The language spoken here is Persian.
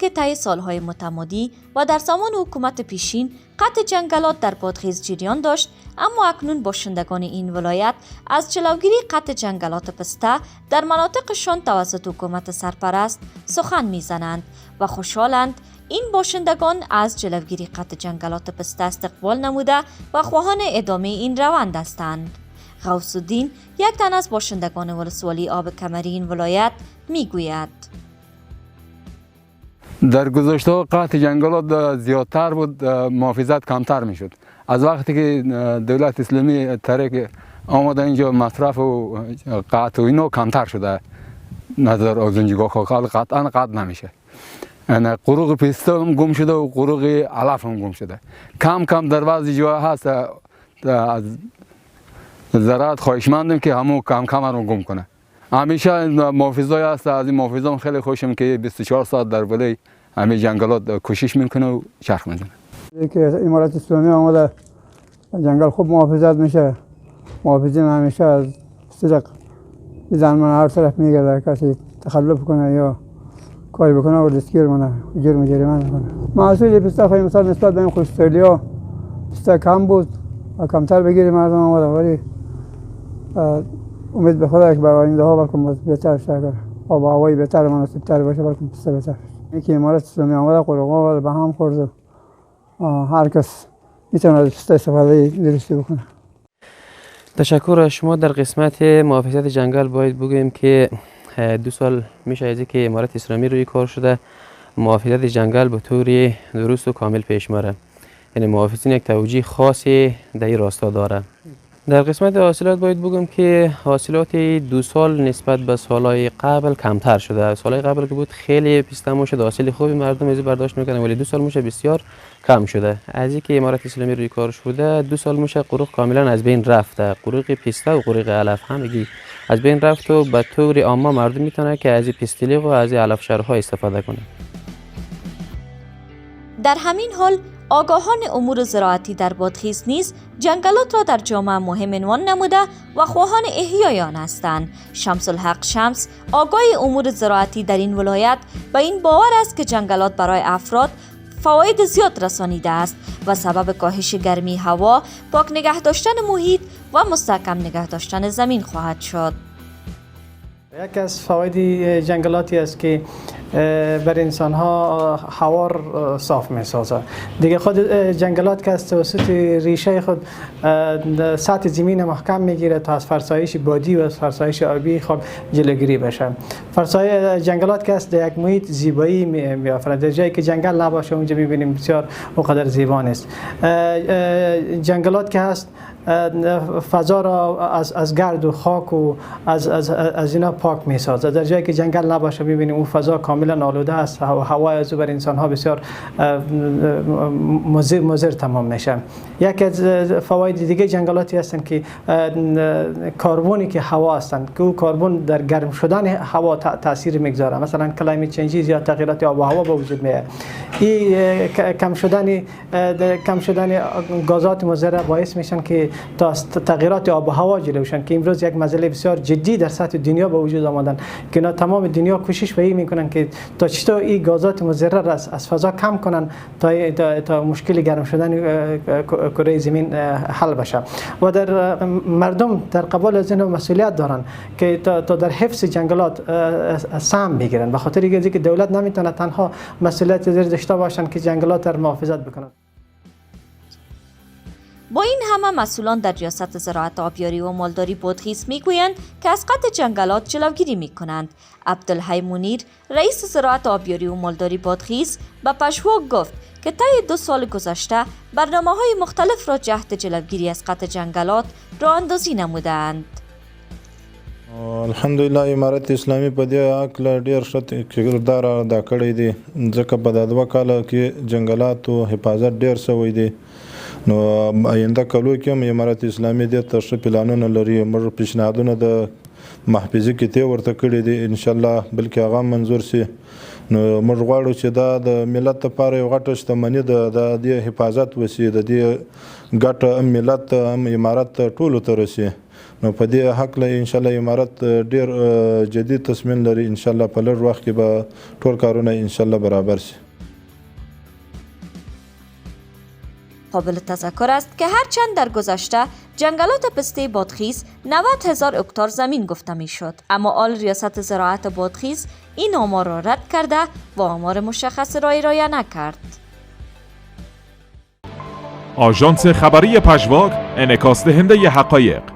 که طی سالهای متمادی و در زمان حکومت پیشین قطع جنگلات در بادغیس جریان داشت، اما اکنون باشندگان این ولایت از جلوگیری قطع جنگلات پسته در مناطقشان توسط حکومت سرپرست سخن میزنند و خوشحالند این باشندگان از جلوگیری قطع جنگلات پسته استقبال نموده و خواهان ادامه این روند هستند. غوث الدین، یک تن از باشندگان ولسوالی آب کمری این ولایت، میگوید: در گذشته قطع جنگلات زیادتر بود، محافظت کمتر میشد. از وقتی که دولت اسلامی طریق آمده اینجا مصرف و قطع و اینو کمتر شده. نظر از اونجا قطعا قطع نمیشه. قروق پیسته هم گم شده و قروق علف هم گم شده. کم کم در بعضی جاها هست از زراعت خواهشمندم که همون کم کم رو گم کنه. همیشه محافظای هست، از این محافظان خیلی خوشم که 24 ساعت در ولی همه جنگلات کوشش میکنه و چرخ میزنه. که امارت اسلامی آمده جنگل خوب محافظت میشه. محافظین همیشه از صدق زنمان هر طرف میگرده، کسی تخلف کنه یا کاری بکنه و دستگیر کنه، جرم و جریمه کنه. محصول پسته خیلی مثال نسبت به این خوشترلیا پسته کم بود و کمتر بگیری مردم آمده، ولی امید به خدا که برای آینده ها بلکه بهتر شه، آب و هوایی بهتر مناسب تر باشه، بلکه پسته بهتر. اینکه امارت اسلامی آمده قرقا به هم خورد، هر کس میتونه از پسته استفاده درستی بکنه. تشکر از شما. در قسمت محافظت جنگل باید بگوییم که 2 سال میشه از که امارت اسلامی روی کار شده محافظت جنگل به طور درست و کامل پیش میره. یعنی محافظین یک توجیه خاصی در این راستا داره. در قسمت حاصلات باید بگم که حاصلات 2 سال نسبت به سالهای قبل کمتر شده. سالهای قبل که بود خیلی پیسته موشد، حاصل خوبی مردم از برداشت میکنن، ولی 2 سال موشه بسیار کم شده. از اینکه امارت اسلامی روی کار شده 2 سال موشه قروق کاملا از بین رفته. قروق پیسته و قروق علف همگی از بین رفت و به طور عامه مردم میتونه که از پیستلیق و از علف شرها استفاده کنه. در همین حال آگاهان امور زراعتی در بادغیس نیز جنگلات را در جامعه مهم عنوان نموده و خواهان احیای آن هستند. شمس الحق شمس، آگاه امور زراعتی در این ولایت، به این باور است که جنگلات برای افراد فواید زیاد رسانیده است و سبب کاهش گرمی هوا، پاک نگه داشتن محیط و مستحکم نگه داشتن زمین خواهد شد. یکی از فواید جنگلاتی است که بر انسان ها هوا صاف می سازه. دیگه خود جنگلات که از توسط ریشه خود سطح زمین محکم میگیره تا از فرسایش بادی و فرسایش آبی خود جلوگیری بشه. جنگلات که است در یک محیط زیبایی میآفرد. در جایی که جنگل نباشه اونجا میبینیم بسیار اونقدر زیبا نیست. جنگلات که هست فضا را از گرد و خاک و از اینا پاک می سازه. در جایی که جنگل نباشه میبینیم اون فضا کاملا آلوده است و هوای از بر انسان ها بسیار مضر تمام میشه. یکی از فواید دیگه جنگلاتی هستند که کربنی که هوا هستند که او کربن در گرم شدن هوا تاثیر میگذاره. مثلا کلایمت چنجز یا تغییرات آب و هوا به وجود میاد. این کم شدن گازات مضر باعث میشن که تا تغییرات آب و هوا جلوشن که امروز یک مسئله بسیار جدی در سطح دنیا به وجود آمدن که اینا تمام دنیا کوشش به این میکنن که تا چطور این گازات مضر را از فضا کم کنن تا مشکل گرم شدن کره زمین حل بشه. و در مردم در قبال از این مسئولیت دارن که تا در حفظ جنگلات سهم بگیرن. به خاطر اینکه دولت نمیتونه تنها مسئولیت داشته باشن که جنگلات را محافظت بکنن. با این همه مسئولان در ریاست زراعت آبیاری و مالداری بادغیس میگویند که از قطع جنگلات جلوگیری میکنند. عبدالحی منیر، رئیس زراعت آبیاری و مالداری بادغیس، به پژوهک گفت که طی 2 سال گذشته برنامه‌های مختلف را جهت جلوگیری از قطع جنگلات راه اندازی نمودند. الحمدلله امارت اسلامی په دې اکل ډیر ښه کردار ادا کړی دی، ځکه په 2 کال کې جنگلاتو حفاظت ډیر شوی دی. نو آینده کلو کې هم امارت اسلامی دې ته ښه پلانونه لري. موږ پیشنهادونه د محفظه کې ته ورته کړی دی ان شاء الله بلکې هغه منظور سي نو موږ غواړو چې دا د ملت لپاره یو غټه شتمني ده د دې حفاظت وسی د دې ګټه ملت هم امارت ټولو ته رسي نو په دې حق له ان شاء الله امارت ډیر جدي تصمیم لري ان شاء الله په لږ وخت کې به ټول کارونه ان شاء الله برابر شي. قابل تذکر است که هرچند در گذشته جنگلات پسته بادخیز 90,000 هکتار زمین گفته می شد، اما آل ریاست زراعت بادخیز این آمار را رد کرده و آمار مشخص را ارائه نکرد. آژانس خبری پژواک انعکاس دهنده حقایق